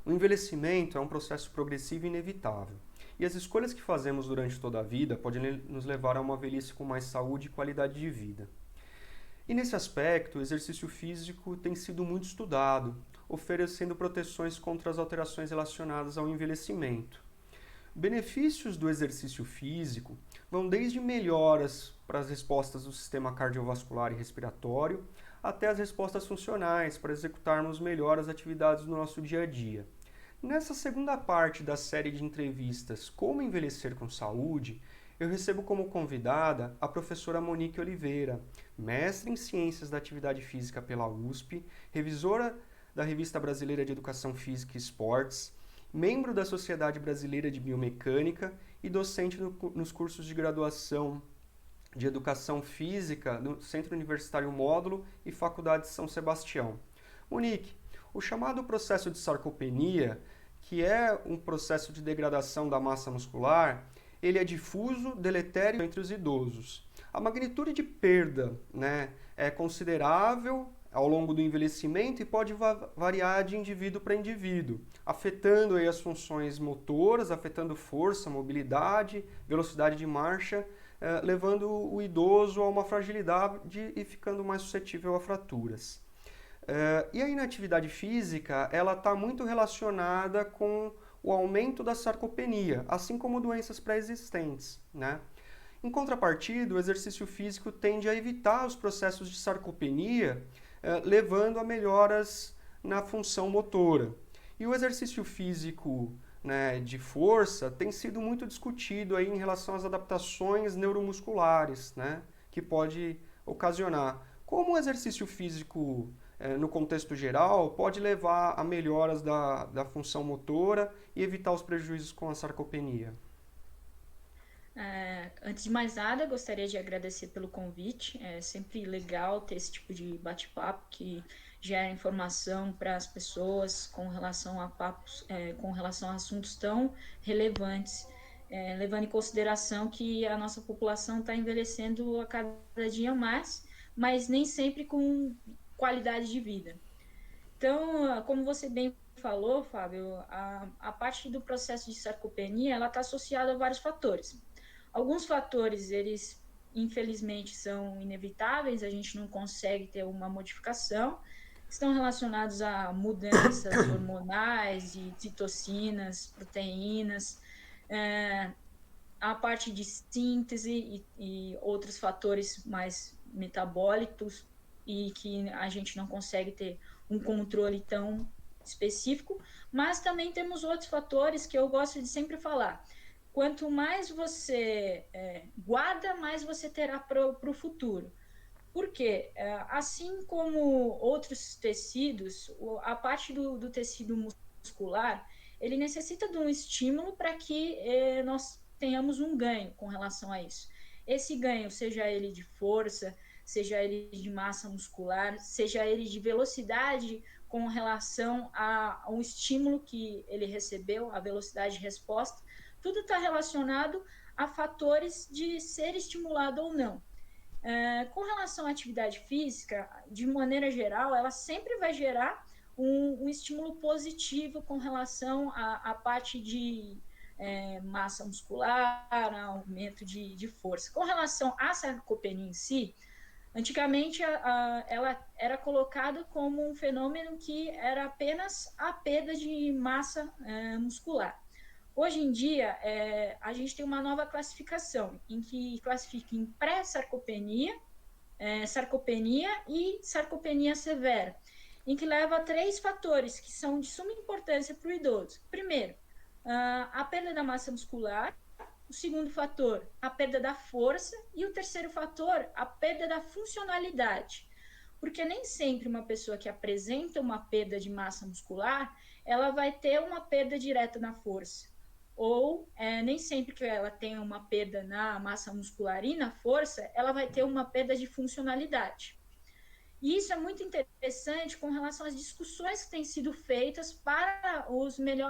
O envelhecimento é um processo progressivo e inevitável, e as escolhas que fazemos durante toda a vida podem nos levar a uma velhice com mais saúde e qualidade de vida. E nesse aspecto, o exercício físico tem sido muito estudado, oferecendo proteções contra as alterações relacionadas ao envelhecimento. Benefícios do exercício físico vão desde melhoras para as respostas do sistema cardiovascular e respiratório, até as respostas funcionais para executarmos melhor as atividades do nosso dia a dia. Nessa segunda parte da série de entrevistas Como Envelhecer com Saúde, eu recebo como convidada a professora Monique Oliveira, mestre em Ciências da Atividade Física pela USP, revisora da Revista Brasileira de Educação Física e Esportes, membro da Sociedade Brasileira de Biomecânica e docente nos cursos de graduação de Educação Física no Centro Universitário Módulo e Faculdade de São Sebastião. Monique, o chamado processo de sarcopenia, que é um processo de degradação da massa muscular, ele é difuso, deletério entre os idosos. A magnitude de perda, é considerável ao longo do envelhecimento e pode variar de indivíduo para indivíduo, afetando aí as funções motoras, afetando força, mobilidade, velocidade de marcha, levando o idoso a uma fragilidade e ficando mais suscetível a fraturas. E a inatividade física, ela está muito relacionada com o aumento da sarcopenia, assim como doenças pré-existentes, né? Em contrapartida, o exercício físico tende a evitar os processos de sarcopenia, levando a melhoras na função motora. E o exercício físico, de força tem sido muito discutido aí em relação às adaptações neuromusculares, que pode ocasionar. Como o exercício físico, no contexto geral, pode levar a melhoras da função motora e evitar os prejuízos com a sarcopenia? Antes de mais nada, gostaria de agradecer pelo convite. É sempre legal ter esse tipo de bate-papo que gera informação para as pessoas com relação a papos, com relação a assuntos tão relevantes, levando em consideração que a nossa população está envelhecendo a cada dia mais, mas nem sempre com qualidade de vida. Então, como você bem falou, Fábio, a parte do processo de sarcopenia, ela está associada a vários fatores. Alguns fatores, eles infelizmente são inevitáveis, a gente não consegue ter uma modificação, estão relacionados a mudanças hormonais, de citocinas, proteínas, a parte de síntese e outros fatores mais metabólicos e que a gente não consegue ter um controle tão específico, mas também temos outros fatores que eu gosto de sempre falar. Quanto mais você guarda, mais você terá para o futuro. Por quê? Assim como outros tecidos, a parte do tecido muscular, ele necessita de um estímulo para que nós tenhamos um ganho com relação a isso. Esse ganho, seja ele de força, seja ele de massa muscular, seja ele de velocidade com relação a um estímulo que ele recebeu, a velocidade de resposta, tudo está relacionado a fatores de ser estimulado ou não. Com relação à atividade física, de maneira geral, ela sempre vai gerar um estímulo positivo com relação à parte de massa muscular, aumento de força. Com relação à sarcopenia em si, antigamente ela era colocada como um fenômeno que era apenas a perda de massa muscular. Hoje em dia, a gente tem uma nova classificação, em que classifica em pré-sarcopenia, sarcopenia e sarcopenia severa, em que leva a três fatores que são de suma importância para o idoso. Primeiro, a perda da massa muscular. O segundo fator, a perda da força. E o terceiro fator, a perda da funcionalidade. Porque nem sempre uma pessoa que apresenta uma perda de massa muscular, ela vai ter uma perda direta na força. Ou nem sempre que ela tenha uma perda na massa muscular e na força, ela vai ter uma perda de funcionalidade. E isso é muito interessante com relação às discussões que têm sido feitas para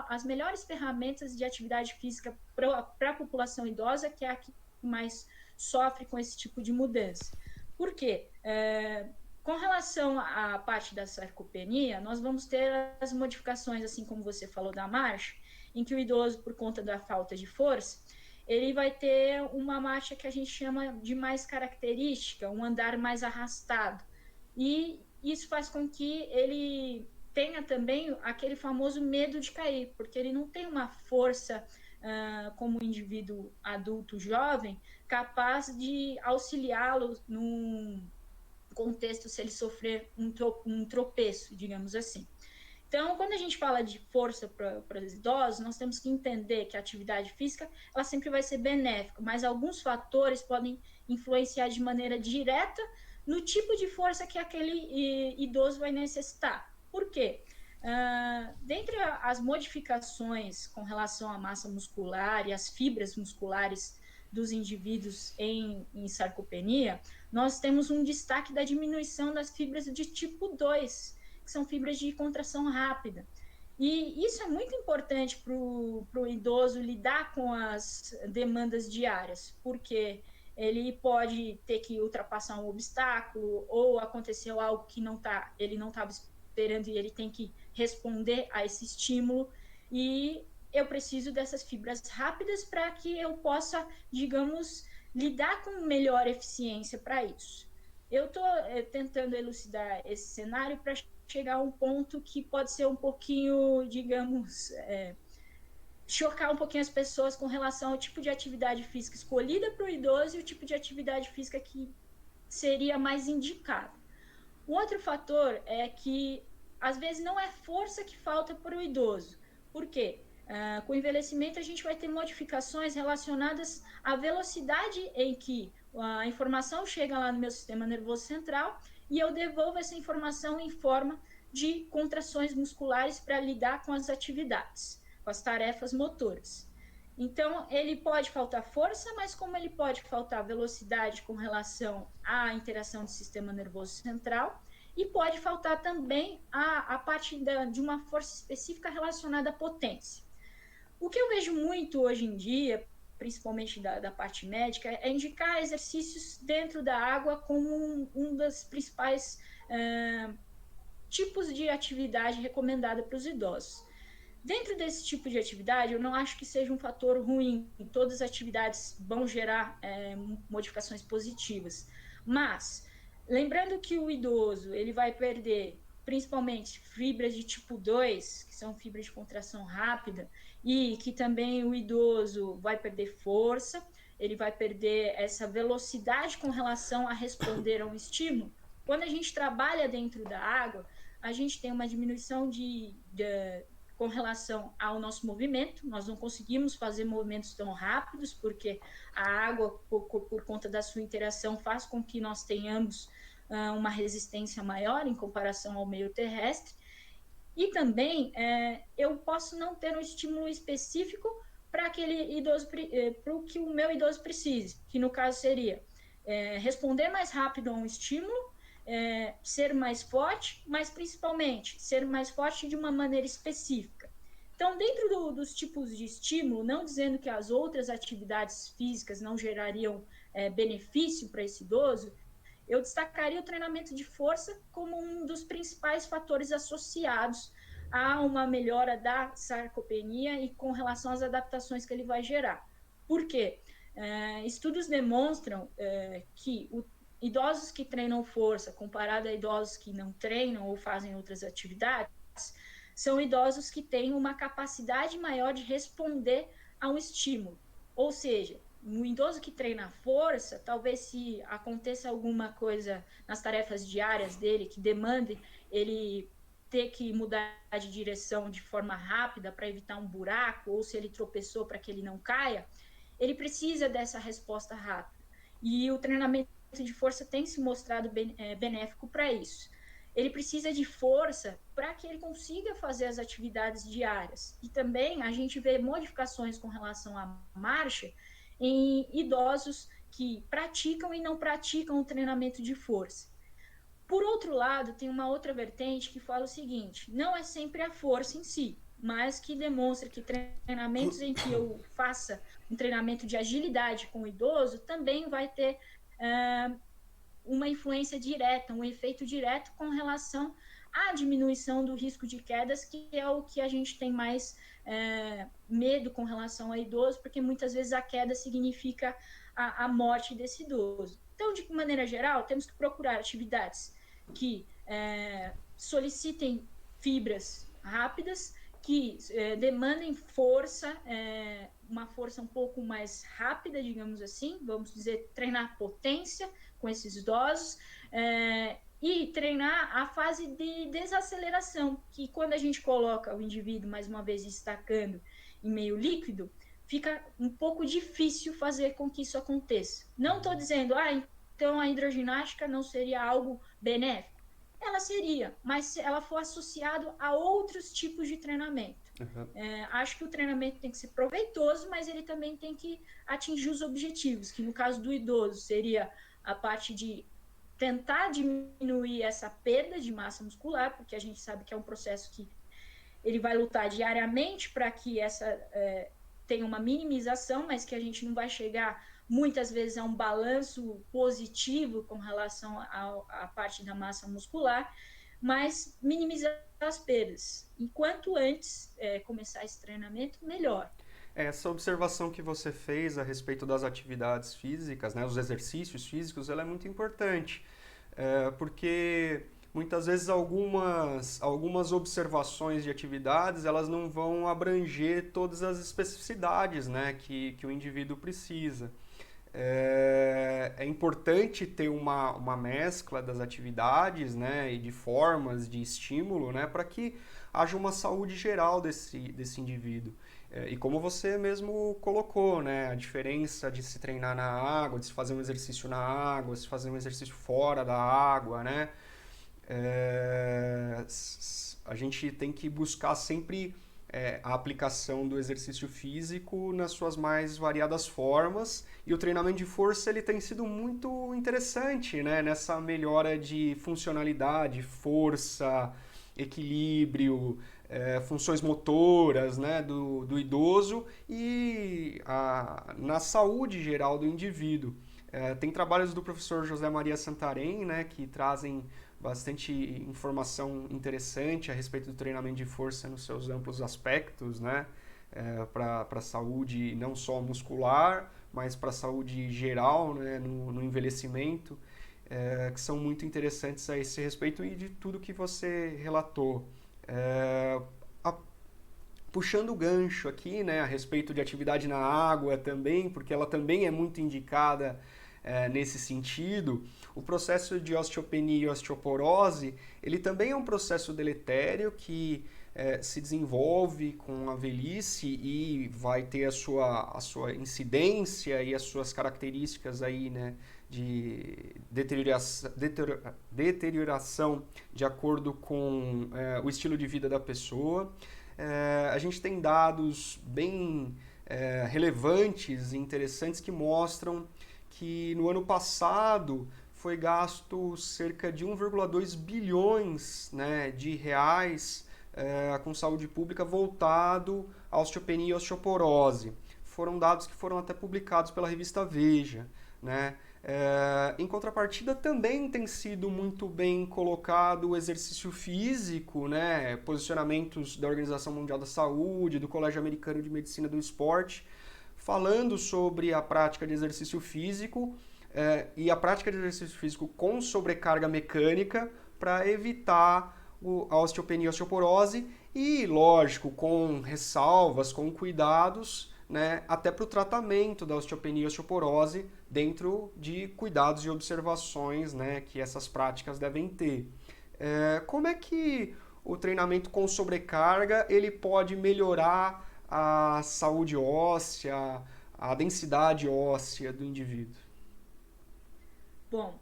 as melhores ferramentas de atividade física para a população idosa, que é a que mais sofre com esse tipo de mudança. Por quê? Com relação à parte da sarcopenia, nós vamos ter as modificações, assim como você falou da marcha, em que o idoso, por conta da falta de força, ele vai ter uma marcha que a gente chama de mais característica, um andar mais arrastado. E isso faz com que ele tenha também aquele famoso medo de cair, porque ele não tem uma força como um indivíduo adulto jovem capaz de auxiliá-lo num contexto se ele sofrer um tropeço, digamos assim. Então, quando a gente fala de força para os idosos, nós temos que entender que a atividade física ela sempre vai ser benéfica, mas alguns fatores podem influenciar de maneira direta no tipo de força que aquele idoso vai necessitar. Por quê? Dentre as modificações com relação à massa muscular e às fibras musculares dos indivíduos em sarcopenia, nós temos um destaque da diminuição das fibras de tipo 2, que são fibras de contração rápida. E isso é muito importante para o idoso lidar com as demandas diárias, porque ele pode ter que ultrapassar um obstáculo ou aconteceu algo que ele não estava esperando e ele tem que responder a esse estímulo. E eu preciso dessas fibras rápidas para que eu possa, digamos, lidar com melhor eficiência para isso. Eu estou tentando elucidar esse cenário para chegar a um ponto que pode ser um pouquinho, digamos, chocar um pouquinho as pessoas com relação ao tipo de atividade física escolhida para o idoso e o tipo de atividade física que seria mais indicado. Um outro fator é que, às vezes, não é força que falta para o idoso. Por quê? Com o envelhecimento, a gente vai ter modificações relacionadas à velocidade em que a informação chega lá no meu sistema nervoso central e eu devolvo essa informação em forma de contrações musculares para lidar com as atividades, com as tarefas motoras. Então, ele pode faltar força, mas como ele pode faltar velocidade com relação à interação do sistema nervoso central, e pode faltar também a parte de uma força específica relacionada à potência. O que eu vejo muito hoje em dia, principalmente da parte médica, é indicar exercícios dentro da água como um dos principais tipos de atividade recomendada para os idosos. Dentro desse tipo de atividade, eu não acho que seja um fator ruim. Todas as atividades vão gerar modificações positivas. Mas, lembrando que o idoso ele vai perder principalmente fibras de tipo 2, que são fibras de contração rápida, e que também o idoso vai perder força, ele vai perder essa velocidade com relação a responder a um estímulo. Quando a gente trabalha dentro da água, a gente tem uma diminuição com relação ao nosso movimento, nós não conseguimos fazer movimentos tão rápidos, porque a água, por conta da sua interação, faz com que nós tenhamos uma resistência maior em comparação ao meio terrestre. E também eu posso não ter um estímulo específico para aquele idoso, para o que o meu idoso precise, que no caso seria responder mais rápido a um estímulo, ser mais forte, mas principalmente ser mais forte de uma maneira específica. Então, dentro dos tipos de estímulo, não dizendo que as outras atividades físicas não gerariam benefício para esse idoso, eu destacaria o treinamento de força como um dos principais fatores associados a uma melhora da sarcopenia e com relação às adaptações que ele vai gerar. Por quê? Estudos demonstram que idosos que treinam força, comparado a idosos que não treinam ou fazem outras atividades, são idosos que têm uma capacidade maior de responder a um estímulo. Ou seja, um idoso que treina força, talvez se aconteça alguma coisa nas tarefas diárias dele que demande ele ter que mudar de direção de forma rápida para evitar um buraco, ou se ele tropeçou para que ele não caia, ele precisa dessa resposta rápida. E o treinamento de força tem se mostrado benéfico para isso. Ele precisa de força para que ele consiga fazer as atividades diárias. E também a gente vê modificações com relação à marcha em idosos que praticam e não praticam o treinamento de força. Por outro lado, tem uma outra vertente que fala o seguinte: não é sempre a força em si, mas que demonstra que treinamentos em que eu faça um treinamento de agilidade com o idoso também vai ter uma influência direta, um efeito direto com relação à diminuição do risco de quedas, que é o que a gente tem mais medo com relação a idoso, porque muitas vezes a queda significa a morte desse idoso. Então, de maneira geral, temos que procurar atividades que solicitem fibras rápidas, que demandem força, uma força um pouco mais rápida, digamos assim, vamos dizer, treinar potência com esses idosos, e treinar a fase de desaceleração, que quando a gente coloca o indivíduo, mais uma vez, destacando em meio líquido, fica um pouco difícil fazer com que isso aconteça. Não estou dizendo, então a hidroginástica não seria algo benéfico. Ela seria, mas se ela for associado a outros tipos de treinamento. Uhum. Acho que o treinamento tem que ser proveitoso, mas ele também tem que atingir os objetivos, que no caso do idoso seria a parte de tentar diminuir essa perda de massa muscular, porque a gente sabe que é um processo que ele vai lutar diariamente para que essa tenha uma minimização, mas que a gente não vai chegar muitas vezes a um balanço positivo com relação à parte da massa muscular, mas minimizar as perdas. Enquanto antes começar esse treinamento, melhor. Essa observação que você fez a respeito das atividades físicas, né, os exercícios físicos, ela é muito importante, porque muitas vezes algumas observações de atividades elas não vão abranger todas as especificidades, né, que o indivíduo precisa. É importante ter uma mescla das atividades, né, e de formas de estímulo, né, para que haja uma saúde geral desse indivíduo. E como você mesmo colocou, né, a diferença de se treinar na água, de se fazer um exercício na água, de se fazer um exercício fora da água, né, a gente tem que buscar sempre a aplicação do exercício físico nas suas mais variadas formas, e o treinamento de força ele tem sido muito interessante, né, nessa melhora de funcionalidade, força, equilíbrio, funções motoras, né, do idoso e na saúde geral do indivíduo. Tem trabalhos do professor José Maria Santarém, né, que trazem bastante informação interessante a respeito do treinamento de força nos seus amplos aspectos, né, para a saúde não só muscular, mas para a saúde geral, né, no envelhecimento, que são muito interessantes a esse respeito e de tudo que você relatou. Puxando o gancho aqui, né, a respeito de atividade na água também, porque ela também é muito indicada nesse sentido, o processo de osteopenia e osteoporose, ele também é um processo deletério que se desenvolve com a velhice e vai ter a sua incidência e as suas características aí, né, de deterioração de acordo com o estilo de vida da pessoa. A gente tem dados bem relevantes e interessantes que mostram que no ano passado foi gasto cerca de 1,2 bilhões, né, de reais com saúde pública voltado à osteopenia e osteoporose. Foram dados que foram até publicados pela revista Veja, né? Em contrapartida, também tem sido muito bem colocado o exercício físico, né? Posicionamentos da Organização Mundial da Saúde, do Colégio Americano de Medicina do Esporte, falando sobre a prática de exercício físico e a prática de exercício físico com sobrecarga mecânica para evitar a osteopenia e a osteoporose e, lógico, com ressalvas, com cuidados, né, até para o tratamento da osteopenia e osteoporose dentro de cuidados e observações, né, que essas práticas devem ter. Como é que o treinamento com sobrecarga ele pode melhorar a saúde óssea, a densidade óssea do indivíduo? Bom,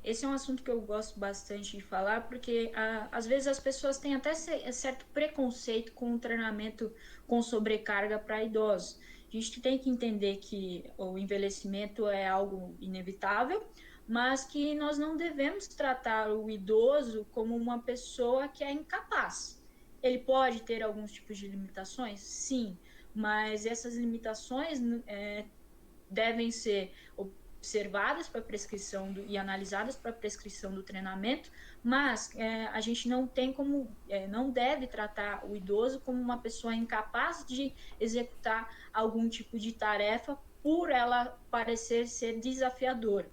esse é um assunto que eu gosto bastante de falar, porque às vezes as pessoas têm até certo preconceito com o treinamento com sobrecarga para idosos. A gente tem que entender que o envelhecimento é algo inevitável, mas que nós não devemos tratar o idoso como uma pessoa que é incapaz. Ele pode ter alguns tipos de limitações? Sim, mas essas limitações devem ser observadas para prescrição e analisadas para prescrição do treinamento, mas a gente não tem como, não deve tratar o idoso como uma pessoa incapaz de executar algum tipo de tarefa por ela parecer ser desafiadora.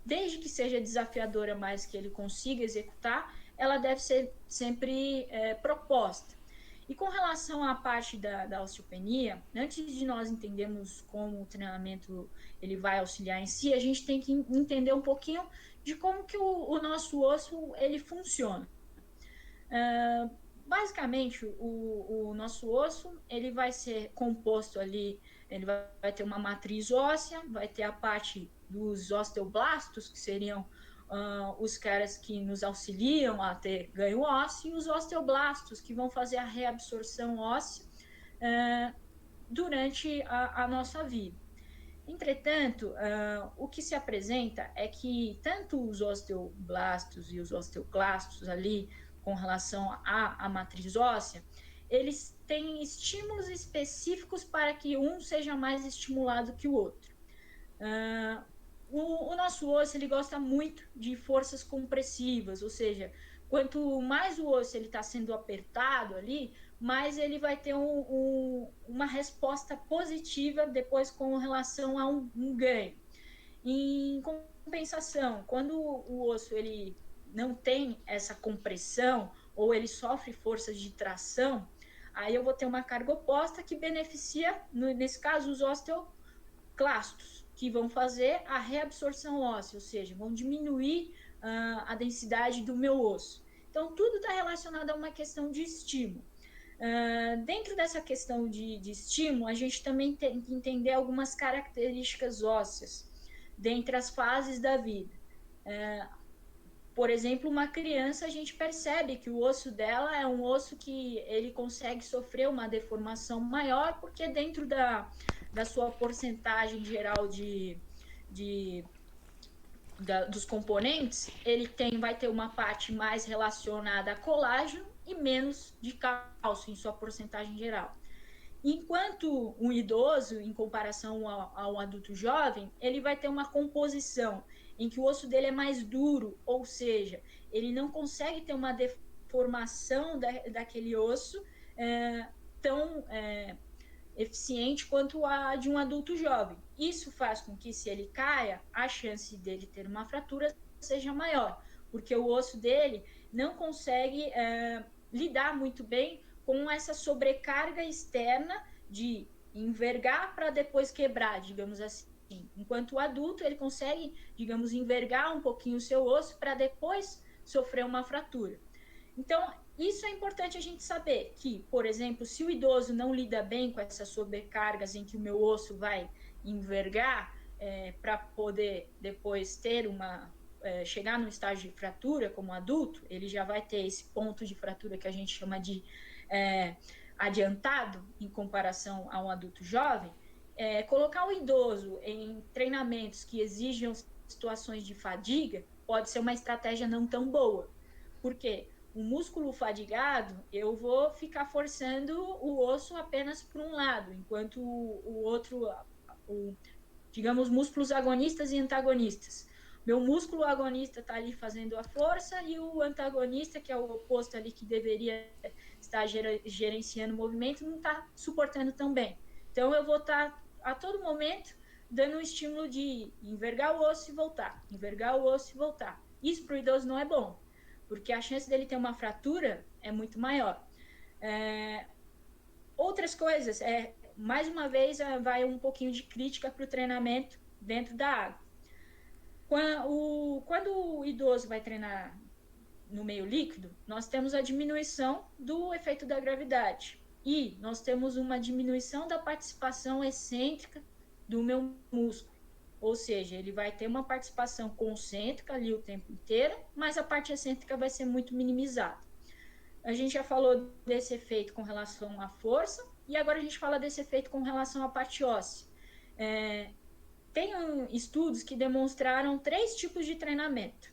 Desde que seja desafiadora, mas que ele consiga executar, ela deve ser sempre proposta. E com relação à parte da osteopenia, antes de nós entendermos como o treinamento ele vai auxiliar em si, a gente tem que entender um pouquinho de como que o nosso osso ele funciona. Basicamente, o nosso osso ele vai ser composto ali, ele vai ter uma matriz óssea, vai ter a parte dos osteoblastos, que seriam os caras que nos auxiliam a ter ganho ósseo, e os osteoblastos, que vão fazer a reabsorção óssea durante a nossa vida. Entretanto, o que se apresenta é que tanto os osteoblastos e os osteoclastos ali, com relação à matriz óssea, eles têm estímulos específicos para que um seja mais estimulado que o outro. O nosso osso ele gosta muito de forças compressivas, ou seja, quanto mais o osso ele está sendo apertado ali, mais ele vai ter uma resposta positiva depois com relação a um ganho. Em compensação, quando o osso ele não tem essa compressão ou ele sofre forças de tração, aí eu vou ter uma carga oposta que beneficia, nesse caso, os osteoclastos, que vão fazer a reabsorção óssea, ou seja, vão diminuir a densidade do meu osso. Então, tudo está relacionado a uma questão de estímulo. Dentro dessa questão de estímulo, a gente também tem que entender algumas características ósseas dentre as fases da vida. Por exemplo, uma criança, a gente percebe que o osso dela é um osso que ele consegue sofrer uma deformação maior, porque dentro da sua porcentagem geral dos componentes, ele vai ter uma parte mais relacionada a colágeno e menos de cálcio em sua porcentagem geral. Enquanto um idoso, em comparação ao adulto jovem, ele vai ter uma composição em que o osso dele é mais duro, ou seja, ele não consegue ter uma deformação daquele osso tão eficiente quanto a de um adulto jovem. Isso faz com que, se ele caia, a chance dele ter uma fratura seja maior, porque o osso dele não consegue lidar muito bem com essa sobrecarga externa de envergar para depois quebrar, digamos assim. Enquanto o adulto, ele consegue, digamos, envergar um pouquinho o seu osso para depois sofrer uma fratura. Então, isso é importante a gente saber que, por exemplo, se o idoso não lida bem com essas sobrecargas em que o meu osso vai envergar para poder depois ter chegar no estágio de fratura como adulto, ele já vai ter esse ponto de fratura que a gente chama de adiantado em comparação a um adulto jovem. Colocar o idoso em treinamentos que exijam situações de fadiga pode ser uma estratégia não tão boa. Por quê? O músculo fadigado, eu vou ficar forçando o osso apenas por um lado, enquanto o outro, digamos, músculos agonistas e antagonistas. Meu músculo agonista está ali fazendo a força e o antagonista, que é o oposto ali que deveria estar gerenciando o movimento, não está suportando tão bem. Então, eu vou estar a todo momento dando um estímulo de envergar o osso e voltar, envergar o osso e voltar. Isso para o idoso não é bom, porque a chance dele ter uma fratura é muito maior. Outras coisas, mais uma vez, vai um pouquinho de crítica para o treinamento dentro da água. Quando o idoso vai treinar no meio líquido, nós temos a diminuição do efeito da gravidade e nós temos uma diminuição da participação excêntrica do meu músculo. Ou seja, ele vai ter uma participação concêntrica ali o tempo inteiro, mas a parte excêntrica vai ser muito minimizada. A gente já falou desse efeito com relação à força, e agora a gente fala desse efeito com relação à parte óssea. Tem estudos que demonstraram 3 tipos de treinamento.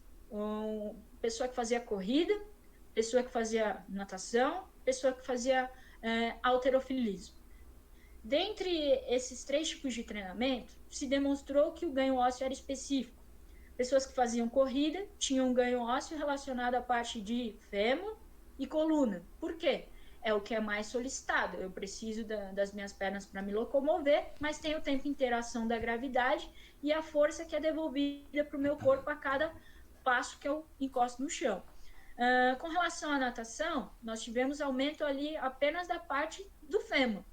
Pessoa que fazia corrida, pessoa que fazia natação, pessoa que fazia halterofilismo. Dentre esses 3 tipos de treinamento, se demonstrou que o ganho ósseo era específico. Pessoas que faziam corrida tinham um ganho ósseo relacionado à parte de fêmur e coluna. Por quê? É o que é mais solicitado. Eu preciso das minhas pernas para me locomover, mas tem o tempo inteiro a ação da gravidade e a força que é devolvida para o meu corpo a cada passo que eu encosto no chão. Com relação à natação, nós tivemos aumento ali apenas da parte do fêmur.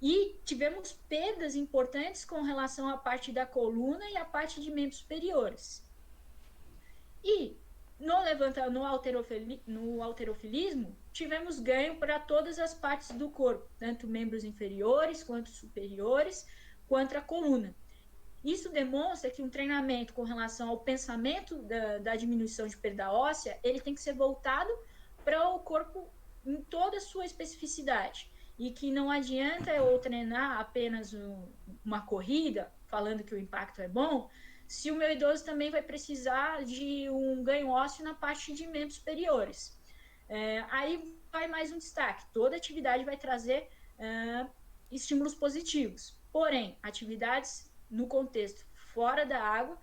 E tivemos perdas importantes com relação à parte da coluna e à parte de membros superiores. E no halterofilismo, tivemos ganho para todas as partes do corpo, tanto membros inferiores, quanto superiores, quanto a coluna. Isso demonstra que um treinamento com relação ao pensamento da diminuição de perda óssea, ele tem que ser voltado para o corpo em toda a sua especificidade. E que não adianta eu treinar apenas uma corrida, falando que o impacto é bom, se o meu idoso também vai precisar de um ganho ósseo na parte de membros superiores. Aí vai mais um destaque: toda atividade vai trazer estímulos positivos. Porém, atividades no contexto fora da água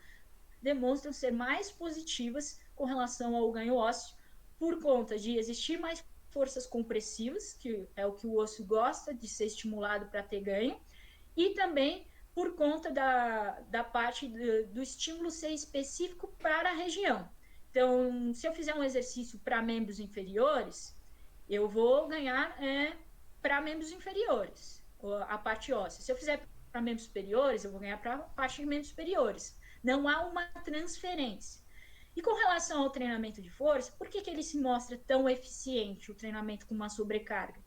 demonstram ser mais positivas com relação ao ganho ósseo, por conta de existir mais forças compressivas, que é o que o osso gosta de ser estimulado para ter ganho, e também por conta da parte do estímulo ser específico para a região. Então, se eu fizer um exercício para membros inferiores, eu vou ganhar para membros inferiores, a parte óssea. Se eu fizer para membros superiores, eu vou ganhar para a parte de membros superiores. Não há uma transferência. E com relação ao treinamento de força, por que ele se mostra tão eficiente, o treinamento com uma sobrecarga?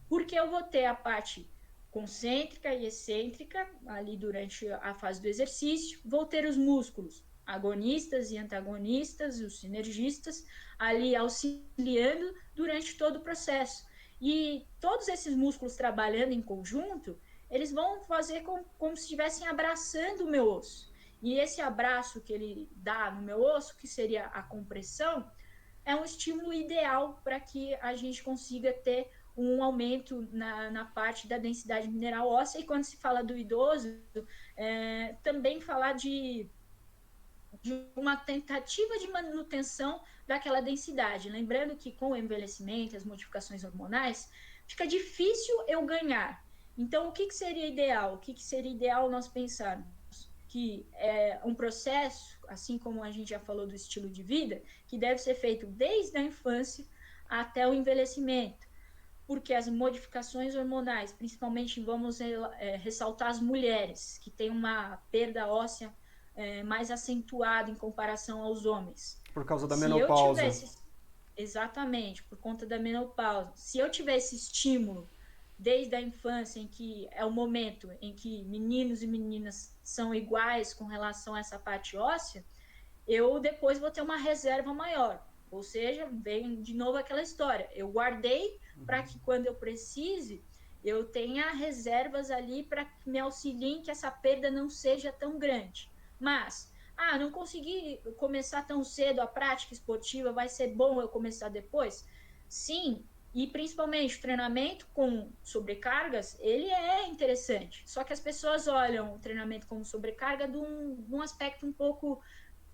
Porque eu vou ter a parte concêntrica e excêntrica ali durante a fase do exercício, vou ter os músculos agonistas e antagonistas, os sinergistas, ali auxiliando durante todo o processo. E todos esses músculos trabalhando em conjunto, eles vão fazer como se estivessem abraçando o meu osso. E esse abraço que ele dá no meu osso, que seria a compressão, é um estímulo ideal para que a gente consiga ter um aumento na parte da densidade mineral óssea. E quando se fala do idoso, também falar de uma tentativa de manutenção daquela densidade. Lembrando que com o envelhecimento, as modificações hormonais, fica difícil eu ganhar. Então, o que seria ideal? O que seria ideal nós pensarmos? Que é um processo, assim como a gente já falou do estilo de vida, que deve ser feito desde a infância até o envelhecimento, porque as modificações hormonais, principalmente vamos ressaltar as mulheres, que têm uma perda óssea mais acentuada em comparação aos homens. Por causa da Se eu menopausa. tivesse, exatamente, por conta da menopausa, se eu tivesse estímulo desde a infância, em que é o momento em que meninos e meninas são iguais com relação a essa parte óssea, eu depois vou ter uma reserva maior. Ou seja, vem de novo aquela história. Eu guardei para que quando eu precise, eu tenha reservas ali para que me auxiliem que essa perda não seja tão grande. Mas, não consegui começar tão cedo a prática esportiva, vai ser bom eu começar depois? Sim, e principalmente o treinamento com sobrecargas, ele é interessante. Só que as pessoas olham o treinamento como sobrecarga de um aspecto um pouco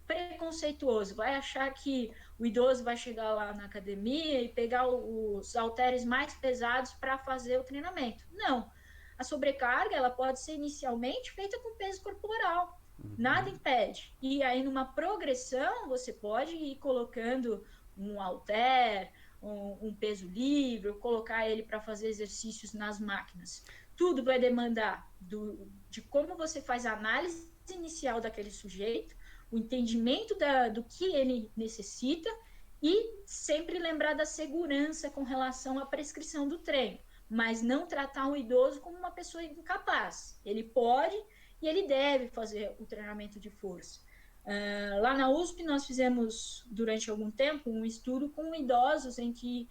preconceituoso. Vai achar que o idoso vai chegar lá na academia e pegar os halteres mais pesados para fazer o treinamento. Não. A sobrecarga ela pode ser inicialmente feita com peso corporal. Nada impede. E aí, numa progressão, você pode ir colocando um halter, um peso livre, colocar ele para fazer exercícios nas máquinas. Tudo vai demandar de como você faz a análise inicial daquele sujeito, o entendimento do que ele necessita e sempre lembrar da segurança com relação à prescrição do treino, mas não tratar um idoso como uma pessoa incapaz. Ele pode e ele deve fazer o treinamento de força. Lá na USP, nós fizemos, durante algum tempo, um estudo com idosos em que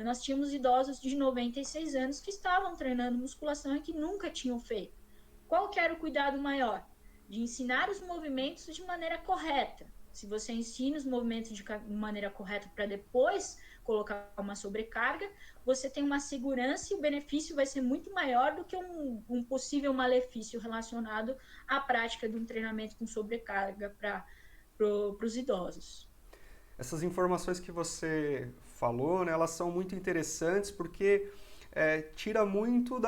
nós tínhamos idosos de 96 anos que estavam treinando musculação e que nunca tinham feito. Qual que era o cuidado maior? De ensinar os movimentos de maneira correta. Se você ensina os movimentos de maneira correta para depois colocar uma sobrecarga, você tem uma segurança e o benefício vai ser muito maior do que um possível malefício relacionado à prática de um treinamento com sobrecarga para os idosos. Essas informações que você falou, né, elas são muito interessantes porque tira muito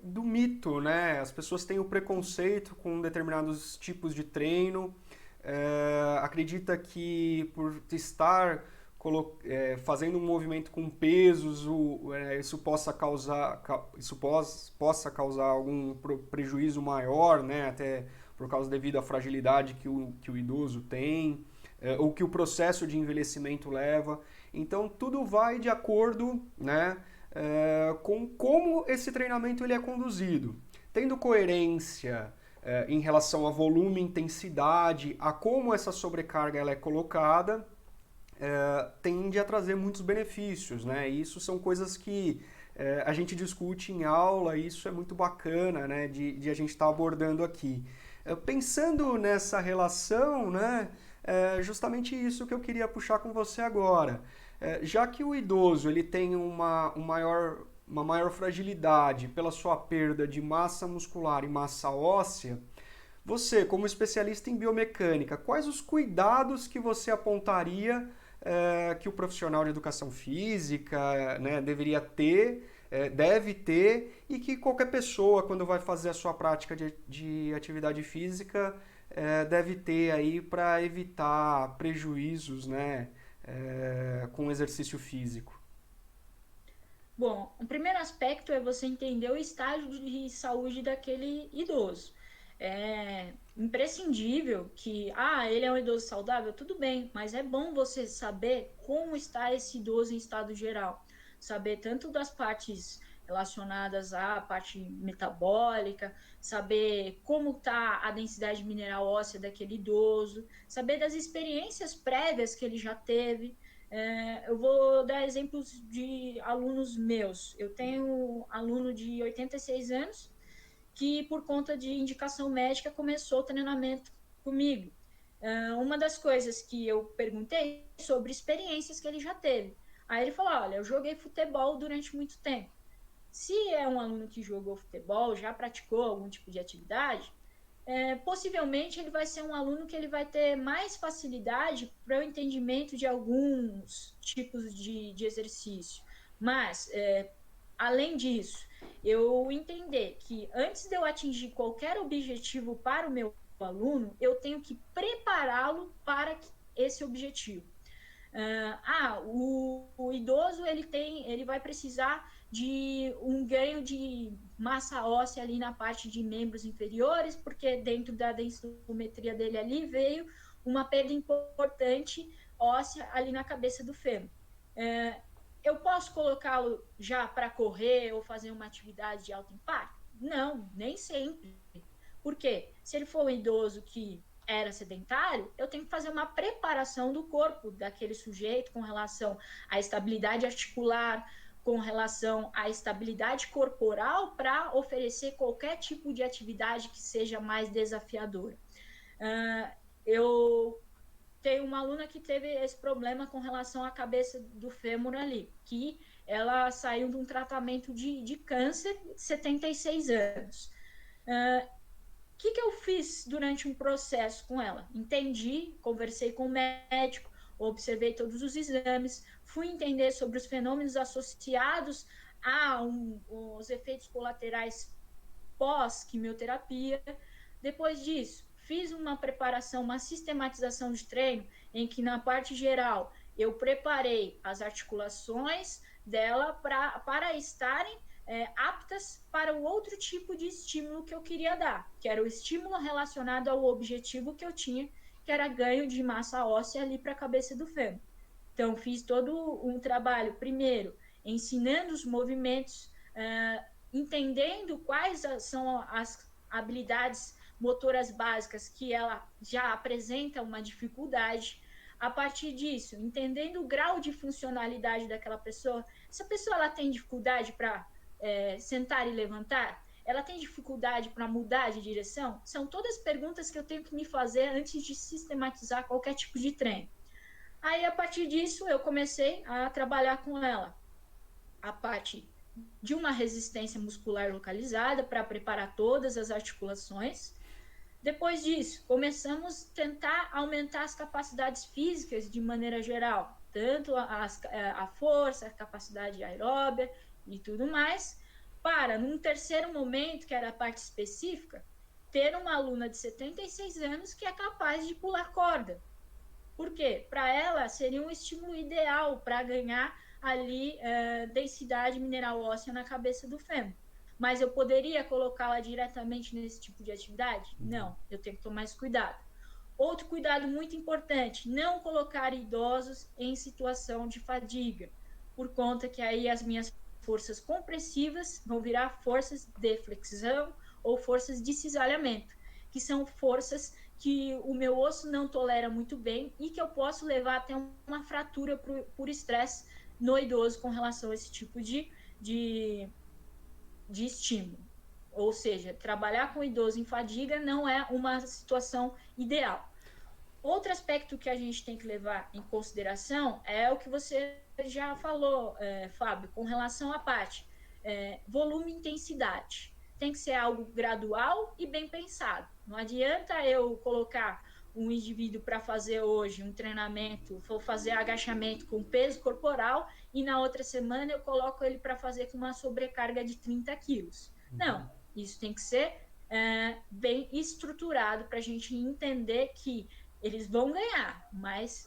do mito, né? As pessoas têm o preconceito com determinados tipos de treino, acredita que por estar fazendo um movimento com pesos, isso possa causar algum prejuízo maior, né? Até por causa devido à fragilidade que o idoso tem, ou que o processo de envelhecimento leva. Então tudo vai de acordo, né, com como esse treinamento ele é conduzido. Tendo coerência em relação a volume, intensidade, a como essa sobrecarga ela é colocada, tende a trazer muitos benefícios, né? E isso são coisas que a gente discute em aula e isso é muito bacana, né, de a gente estar abordando aqui. Pensando nessa relação, né, justamente isso que eu queria puxar com você agora. Já que o idoso ele tem uma maior fragilidade pela sua perda de massa muscular e massa óssea, você, como especialista em biomecânica, quais os cuidados que você apontaria que o profissional de educação física, né, deveria ter, deve ter, e que qualquer pessoa, quando vai fazer a sua prática de atividade física, deve ter aí para evitar prejuízos, né, com o exercício físico? Bom, o primeiro aspecto é você entender o estágio de saúde daquele idoso. É imprescindível que, ele é um idoso saudável, tudo bem, mas é bom você saber como está esse idoso em estado geral. Saber tanto das partes relacionadas à parte metabólica, saber como está a densidade mineral óssea daquele idoso, saber das experiências prévias que ele já teve. Eu vou dar exemplos de alunos meus. Eu tenho um aluno de 86 anos que, por conta de indicação médica, começou o treinamento comigo. Uma das coisas que eu perguntei sobre experiências que ele já teve. Aí ele falou: olha, eu joguei futebol durante muito tempo. Se é um aluno que jogou futebol, já praticou algum tipo de atividade, possivelmente ele vai ser um aluno que ele vai ter mais facilidade para o entendimento de alguns tipos de exercício. Mas, além disso, eu entender que antes de eu atingir qualquer objetivo para o meu aluno, eu tenho que prepará-lo para esse objetivo. O idoso ele vai precisar de um ganho de massa óssea ali na parte de membros inferiores, porque dentro da densitometria dele ali veio uma perda importante óssea ali na cabeça do fêmur. Eu posso colocá-lo já para correr ou fazer uma atividade de alto impacto? Não, nem sempre. Por quê? Se ele for um idoso que era sedentário, eu tenho que fazer uma preparação do corpo daquele sujeito com relação à estabilidade articular, com relação à estabilidade corporal para oferecer qualquer tipo de atividade que seja mais desafiadora. Eu tenho uma aluna que teve esse problema com relação à cabeça do fêmur ali, que ela saiu de um tratamento de câncer de 76 anos. Que eu fiz durante um processo com ela? Entendi, conversei com o médico, observei todos os exames, fui entender sobre os fenômenos associados aos efeitos colaterais pós-quimioterapia. Depois disso, fiz uma preparação, uma sistematização de treino, em que na parte geral eu preparei as articulações dela para estarem aptas para o outro tipo de estímulo que eu queria dar, que era o estímulo relacionado ao objetivo que eu tinha, que era ganho de massa óssea ali para a cabeça do fêmur. Então, fiz todo um trabalho, primeiro, ensinando os movimentos, entendendo quais são as habilidades motoras básicas que ela já apresenta uma dificuldade. A partir disso, entendendo o grau de funcionalidade daquela pessoa, essa pessoa ela tem dificuldade para sentar e levantar? Ela tem dificuldade para mudar de direção? São todas perguntas que eu tenho que me fazer antes de sistematizar qualquer tipo de treino. Aí, a partir disso, eu comecei a trabalhar com ela a parte de uma resistência muscular localizada para preparar todas as articulações. Depois disso, começamos a tentar aumentar as capacidades físicas de maneira geral, tanto a força, a capacidade aeróbia e tudo mais, para, num terceiro momento, que era a parte específica, ter uma aluna de 76 anos que é capaz de pular corda. Por quê? Para ela seria um estímulo ideal para ganhar ali densidade mineral óssea na cabeça do fêmur. Mas eu poderia colocá-la diretamente nesse tipo de atividade? Não, eu tenho que tomar esse cuidado. Outro cuidado muito importante, não colocar idosos em situação de fadiga, por conta que aí as minhas forças compressivas vão virar forças de flexão ou forças de cisalhamento, que são forças que o meu osso não tolera muito bem e que eu posso levar até uma fratura por estresse no idoso com relação a esse tipo de estímulo. Ou seja, trabalhar com o idoso em fadiga não é uma situação ideal. Outro aspecto que a gente tem que levar em consideração é o que você já falou, Fábio, com relação à parte volume e intensidade. Tem que ser algo gradual e bem pensado. Não adianta eu colocar um indivíduo para fazer hoje um treinamento, for fazer agachamento com peso corporal e na outra semana eu coloco ele para fazer com uma sobrecarga de 30 quilos. Não, isso tem que ser bem estruturado para a gente entender que eles vão ganhar, mas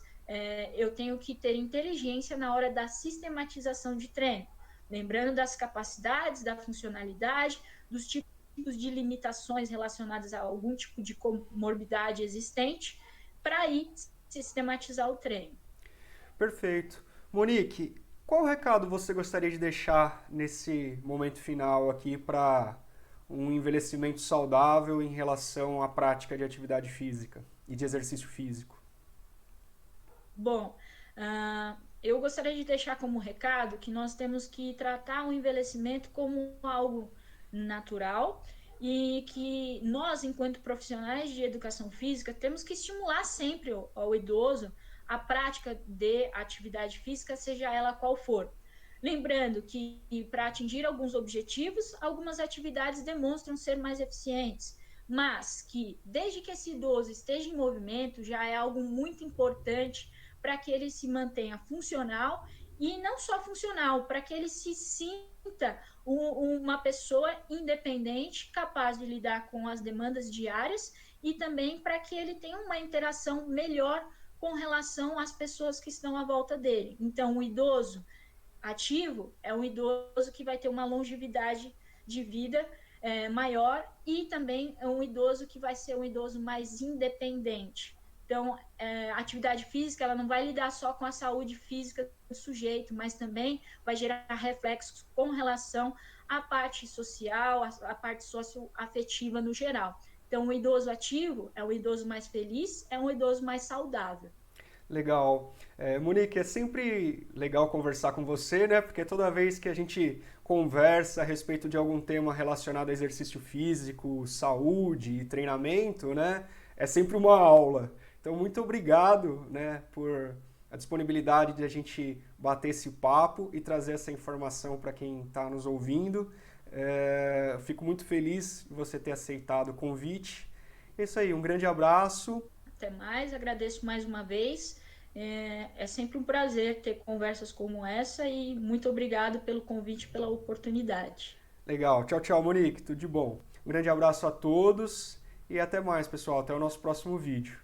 eu tenho que ter inteligência na hora da sistematização de treino, lembrando das capacidades, da funcionalidade, dos tipos de limitações relacionadas a algum tipo de comorbidade existente, para aí sistematizar o treino. Perfeito. Monique, qual recado você gostaria de deixar nesse momento final aqui para um envelhecimento saudável em relação à prática de atividade física e de exercício físico? Bom, eu gostaria de deixar como recado que nós temos que tratar o envelhecimento como algo natural e que nós, enquanto profissionais de educação física, temos que estimular sempre ao idoso a prática de atividade física, seja ela qual for. Lembrando que, para atingir alguns objetivos, algumas atividades demonstram ser mais eficientes, mas que, desde que esse idoso esteja em movimento, já é algo muito importante para que ele se mantenha funcional e não só funcional, para que ele se sinta uma pessoa independente, capaz de lidar com as demandas diárias e também para que ele tenha uma interação melhor com relação às pessoas que estão à volta dele. Então, o idoso ativo é um idoso que vai ter uma longevidade de vida maior e também é um idoso que vai ser um idoso mais independente. Então, a atividade física ela não vai lidar só com a saúde física do sujeito, mas também vai gerar reflexos com relação à parte social, à parte socioafetiva no geral. Então, o idoso ativo é um idoso mais feliz, é um idoso mais saudável. Legal. Monique, é sempre legal conversar com você, né? Porque toda vez que a gente conversa a respeito de algum tema relacionado a exercício físico, saúde e treinamento, né? É sempre uma aula. Então, muito obrigado, né, por a disponibilidade de a gente bater esse papo e trazer essa informação para quem está nos ouvindo. Fico muito feliz de você ter aceitado o convite. É isso aí, um grande abraço. Até mais, agradeço mais uma vez. É sempre um prazer ter conversas como essa e muito obrigado pelo convite, pela oportunidade. Legal. Tchau, tchau, Monique. Tudo de bom. Um grande abraço a todos e até mais, pessoal. Até o nosso próximo vídeo.